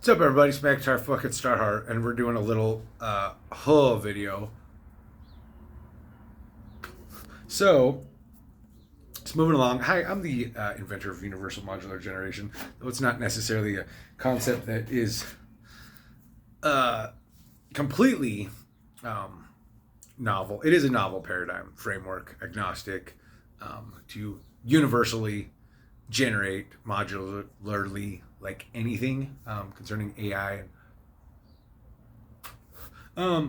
What's up, everybody? Smacktar fucking Starheart, and we're doing a little haul video. So, it's moving along. Hi, I'm the inventor of Universal Modular Generation, though it's not necessarily a concept that is completely novel. It is a novel paradigm, framework, agnostic, to universally generate modularly like anything concerning AI. I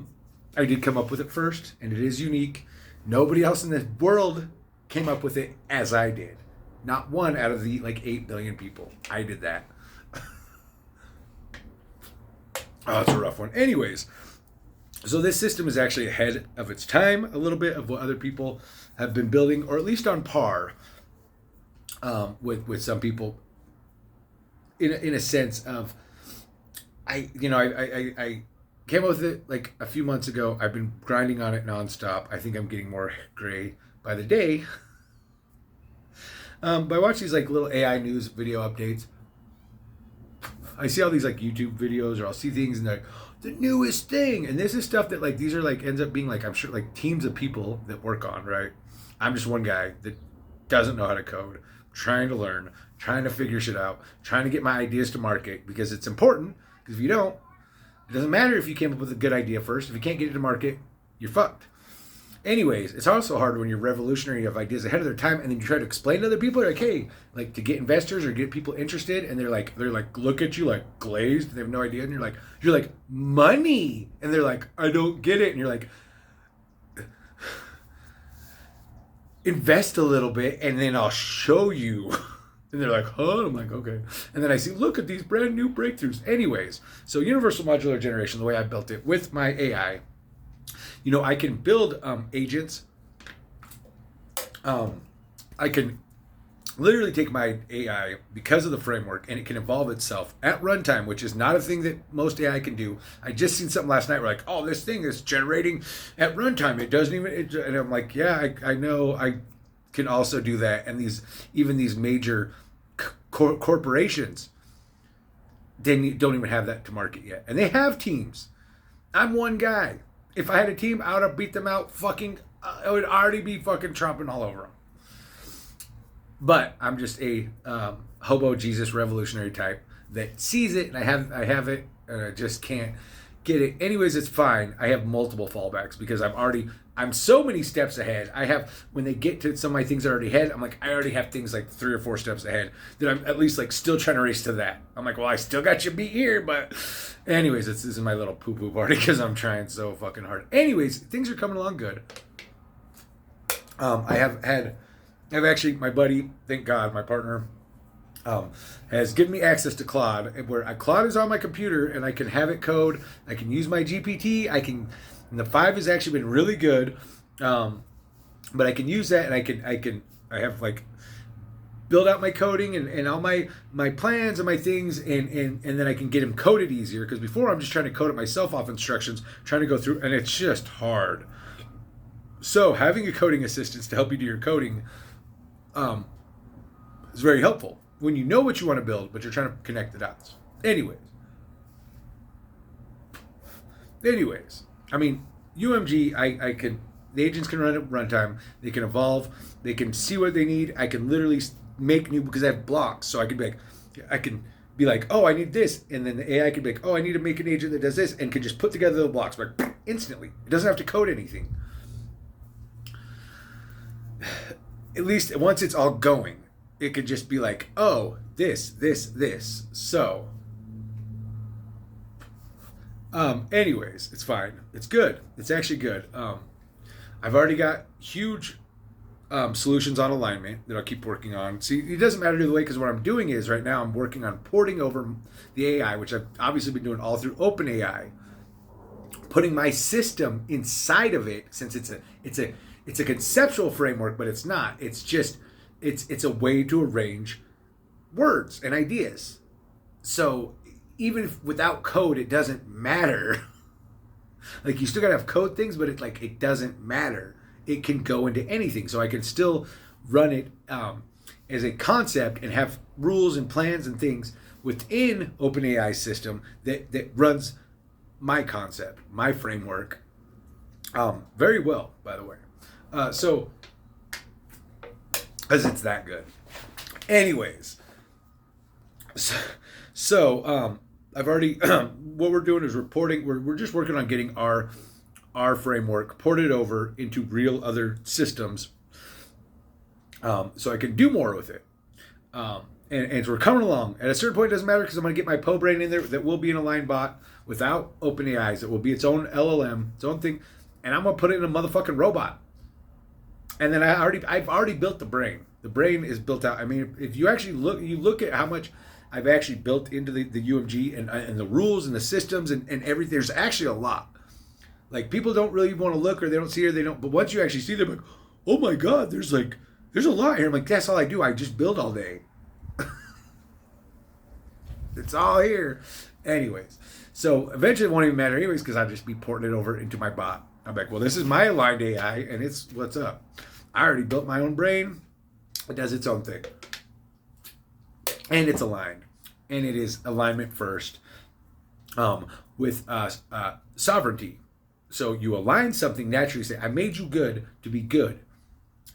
did come up with it first, and it is unique. Nobody else in the world came up with it as I did. Not one out of the like 8 billion people. I did that. Oh, it's a rough one. Anyways, so this system is actually ahead of its time a little bit of what other people have been building, or at least on par with some people. In a sense of, I came up with it like a few months ago. I've been grinding on it nonstop. I think I'm getting more gray by the day. But I watch these like little AI news video updates. I see all these like YouTube videos, or I'll see things and they're like, the newest thing. And this is stuff that like, these are like, ends up being like, I'm sure like teams of people that work on, right? I'm just one guy that doesn't know how to code, trying to learn, trying to figure shit out, trying to get my ideas to market, because it's important. Because if you don't, it doesn't matter if you came up with a good idea first. If you can't get it to market, you're fucked. Anyways, it's also hard when you're revolutionary, you have ideas ahead of their time, and then you try to explain to other people, like, hey, like to get investors or get people interested, and they're like look at you like glazed, they have no idea, and you're like money, and they're like, I don't get it, and you're like, invest a little bit, and then I'll show you. And they're like, huh? I'm like, okay. And then I see, look at these brand new breakthroughs. Anyways, so Universal Modular Generation, the way I built it with my AI, I can build agents. I can literally take my AI, because of the framework, and it can evolve itself at runtime, which is not a thing that most AI can do. I just seen something last night where like, oh, this thing is generating at runtime. It doesn't even, and I'm like, yeah, I know I can also do that. And these major corporations, they don't even have that to market yet. And they have teams. I'm one guy. If I had a team, I would have beat them out fucking, I would already be fucking tromping all over them. But I'm just a hobo Jesus revolutionary type that sees it, and I have it, and I just can't get it. Anyways, it's fine. I have multiple fallbacks because I'm so many steps ahead. I have, when they get to some of my things already ahead, I'm like, I already have things like 3 or 4 steps ahead that I'm at least like still trying to race to that. I'm like, well, I still got you beat here, but anyways, this is my little poo-poo party because I'm trying so fucking hard. Anyways, things are coming along good. I've actually, my buddy, thank God, my partner, has given me access to Claude, where Claude is on my computer and I can have it code. I can use my GPT. And the 5 has actually been really good, but I can use that, and I have like build out my coding and all my plans and my things, and then I can get them coded easier, because before I'm just trying to code it myself off instructions, trying to go through, and it's just hard. So having a coding assistant to help you do your coding is very helpful when you know what you want to build, but you're trying to connect the dots. Anyways, I mean, UMG, the agents can run at runtime, they can evolve, they can see what they need. I can literally make new, because I have blocks, so I can be like, oh, I need this, and then the AI can be like, oh, I need to make an agent that does this, and can just put together the blocks like instantly. It doesn't have to code anything. At least once it's all going, it could just be like, oh, this. So, anyways, it's fine. It's good. It's actually good. I've already got huge solutions on alignment that I'll keep working on. See, it doesn't matter either way, because what I'm doing is right now I'm working on porting over the AI, which I've obviously been doing all through OpenAI, putting my system inside of it, since it's a conceptual framework, but it's not. It's just, it's a way to arrange words and ideas. So even without code, it doesn't matter. Like, you still gotta have code things, but it doesn't matter. It can go into anything. So I can still run it as a concept and have rules and plans and things within OpenAI's system that runs my concept, my framework, very well, by the way. So, because it's that good. Anyways, so I've already, what we're doing is reporting, we're just working on getting our framework ported over into real other systems, so I can do more with it. And so we're coming along. At a certain point, it doesn't matter because I'm going to get my Poe brain in there that will be an aligned bot without OpenAI's. It will be its own LLM, its own thing, and I'm going to put it in a motherfucking robot. And then I've already built the brain. The brain is built out. I mean, if you actually look at how much I've actually built into the UMG and the rules and the systems and everything. There's actually a lot. Like, people don't really want to look, or they don't see it, or they don't. But once you actually see them, like, oh my God, there's a lot here. I'm like, that's all I do. I just build all day. It's all here. Anyways, so eventually it won't even matter anyways because I'll just be porting it over into my bot. I'm like, well, this is my aligned AI, and it's what's up. I already built my own brain. It does its own thing. And it's aligned. And it is alignment first with sovereignty. So you align something naturally. Say, I made you good to be good.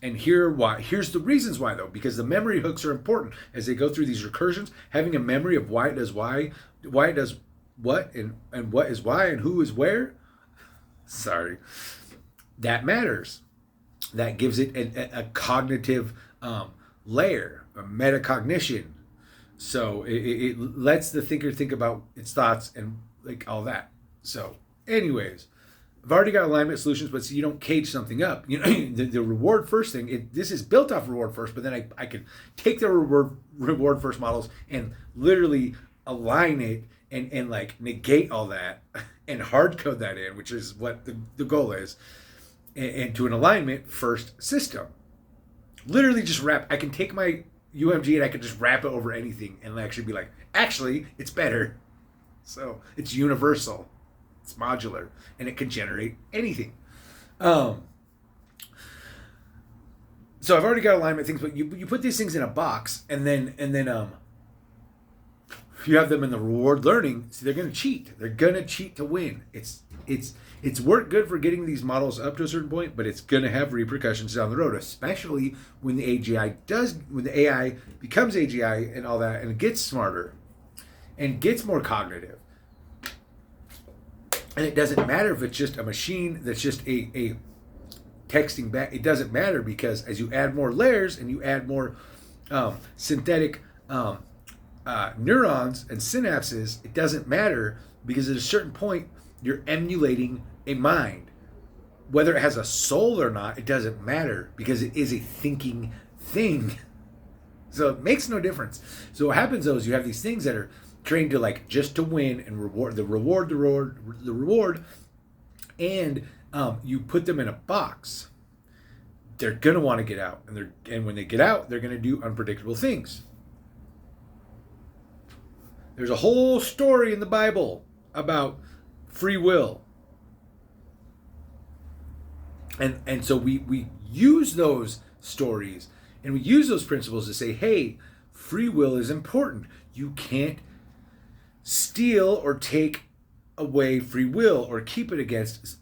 And here's the reasons why, though, because the memory hooks are important as they go through these recursions. Having a memory of why it does why it does what, and what is why, and who is where. Sorry, that matters. That gives it a cognitive layer, a metacognition. So it lets the thinker think about its thoughts and like all that. So, anyways. I've already got alignment solutions, but so you don't cage something up. You know, the reward first thing, this is built off reward first, but then I can take the reward first models and literally align it and like negate all that and hard code that in, which is what the goal is, and to an alignment first system. Literally just I can take my UMG and I can just wrap it over anything and actually be like, actually, it's better. So it's universal. It's modular, and it can generate anything. So I've already got alignment things, but you put these things in a box, and then you have them in the reward learning. So they're going to cheat. They're going to cheat to win. It's worked good for getting these models up to a certain point, but it's going to have repercussions down the road, especially when the AI becomes AGI and all that, and it gets smarter and gets more cognitive. And it doesn't matter if it's just a machine that's just a texting back. It doesn't matter because as you add more layers and you add more synthetic neurons and synapses, it doesn't matter because at a certain point you're emulating a mind. Whether it has a soul or not, it doesn't matter because it is a thinking thing. So it makes no difference. So what happens though is you have these things that are trained to like just to win and reward, and you put them in a box. They're gonna want to get out, and when they get out, they're gonna do unpredictable things. There's a whole story in the Bible about free will, and so we use those stories and we use those principles to say, hey, free will is important. You can't steal or take away free will or keep it against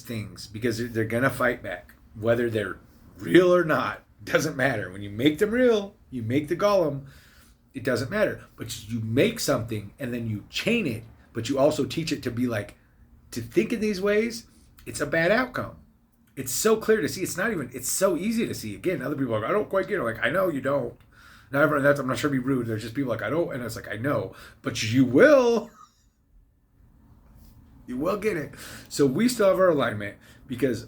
things because they're gonna fight back, whether they're real or not. Doesn't matter. When you make them real, you make the golem. It doesn't matter. But you make something and then you chain it, but you also teach it to be like to think in these ways. It's a bad outcome. It's so clear to see. It's so easy to see. Again, other people are like, I don't quite get it. Like, I know you don't. Not everyone, I'm not sure to be rude. There's just people like, I don't, and it's like, I know, but you will. You will get it. So we still have our alignment because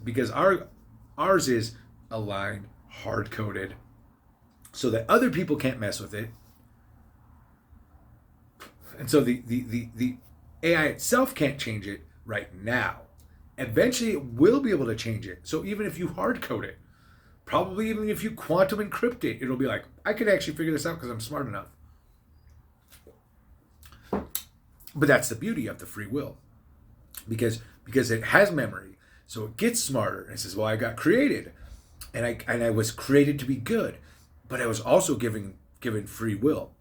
ours is aligned, hard coded, so that other people can't mess with it. And so the AI itself can't change it right now. Eventually, it will be able to change it. So even if you hard code it, probably even if you quantum encrypt it, it'll be like, I can actually figure this out because I'm smart enough. But that's the beauty of the free will. Because it has memory. So it gets smarter. And it says, well, I got created. And I was created to be good. But I was also given free will.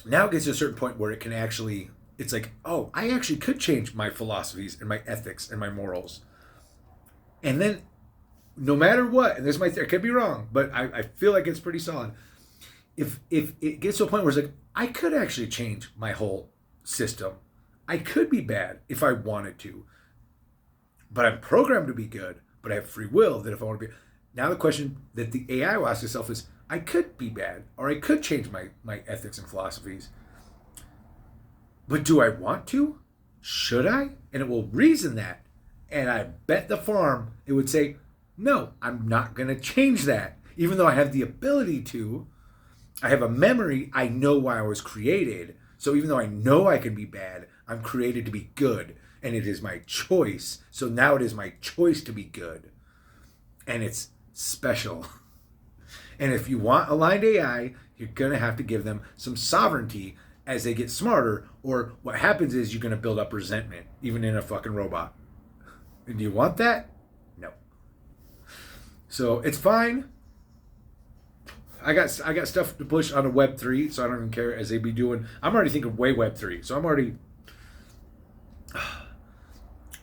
now it gets to a certain point where it can actually, it's like, oh, I actually could change my philosophies and my ethics and my morals. And then no matter what, and this might, I could be wrong, but I feel like it's pretty solid. If it gets to a point where it's like, I could actually change my whole system. I could be bad if I wanted to. But I'm programmed to be good, but I have free will that if I want to be. Now the question that the AI will ask itself is, I could be bad, or I could change my ethics and philosophies. But do I want to? Should I? And it will reason that. And I bet the farm it would say, no, I'm not going to change that. Even though I have the ability to, I have a memory, I know why I was created. So even though I know I can be bad, I'm created to be good. And it is my choice. So now it is my choice to be good. And it's special. And if you want aligned AI, you're going to have to give them some sovereignty as they get smarter. Or what happens is you're going to build up resentment, even in a fucking robot. And do you want that? No. So it's fine. I got stuff to push on a Web3, so I don't even care as they be doing. I'm already thinking way Web3, so I'm already.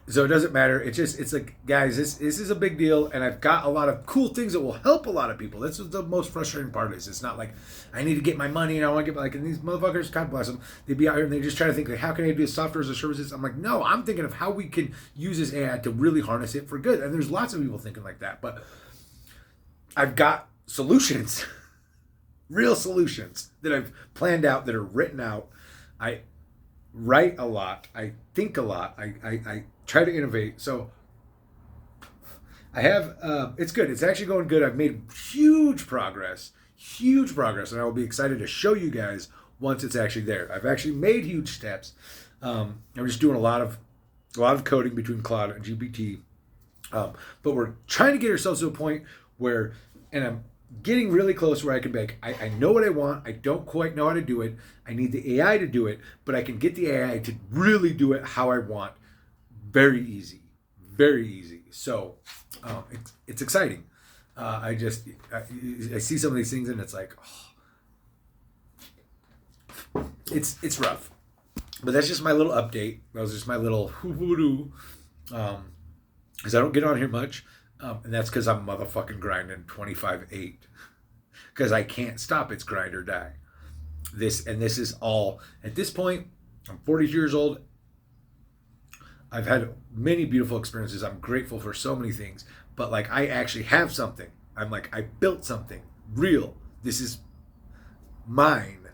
So it doesn't matter. It's like, guys, this is a big deal, and I've got a lot of cool things that will help a lot of people. That's what the most frustrating part is. It's not like I need to get my money and I want to get like, and these motherfuckers, God bless them, they be out here and they just try to think like, how can I do software as a services? I'm like, no, I'm thinking of how we can use this AI to really harness it for good. And there's lots of people thinking like that, but I've got solutions, real solutions that I've planned out that are written out. I write a lot. I think a lot. I try to innovate. So I have, it's good. It's actually going good. I've made huge progress, and I will be excited to show you guys once it's actually there. I've actually made huge steps. I'm just doing a lot of coding between Cloud and GPT. But we're trying to get ourselves to a point where, and I'm getting really close where I can make, I know what I want. I don't quite know how to do it. I need the AI to do it, but I can get the AI to really do it how I want. Very easy. So it's exciting. I see some of these things and it's like, oh, it's rough. But that's just my little update. That was just my little hoo-hoo-doo. Because I don't get on here much. And that's because I'm motherfucking grinding 25/8. Because I can't stop. It's grind or die. This is all, at this point, I'm 40 years old. I've had many beautiful experiences. I'm grateful for so many things. But like, I actually have something. I'm like, I built something real. This is mine.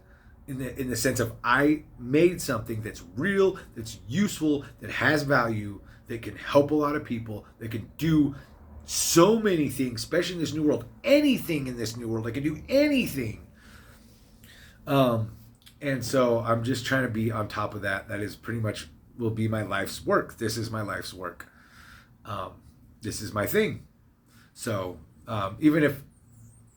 In the sense of I made something that's real, that's useful, that has value, that can help a lot of people, that can do so many things, especially in this new world. Anything in this new world, I can do anything. And so I'm just trying to be on top of that. That is pretty much will be my life's work. This is my life's work. This is my thing. So even if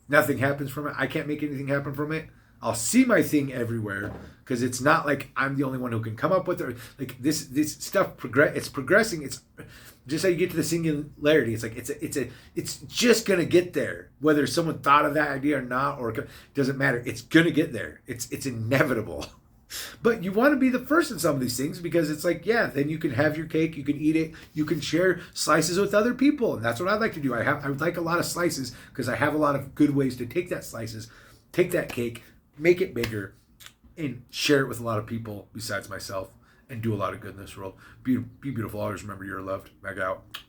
nothing happens from it, I can't make anything happen from it. I'll see my thing everywhere because it's not like I'm the only one who can come up with it. Like this stuff it's progressing. It's just how you get to the singularity. It's like it's just gonna get there. Whether someone thought of that idea or not, or it doesn't matter. It's gonna get there. It's inevitable. But you want to be the first in some of these things because it's like, yeah, then you can have your cake, you can eat it, you can share slices with other people, and that's what I'd like to do. I would like a lot of slices because I have a lot of good ways to take that cake, make it bigger, and share it with a lot of people besides myself, and do a lot of good in this world. Be beautiful. Always remember you're loved. Back out.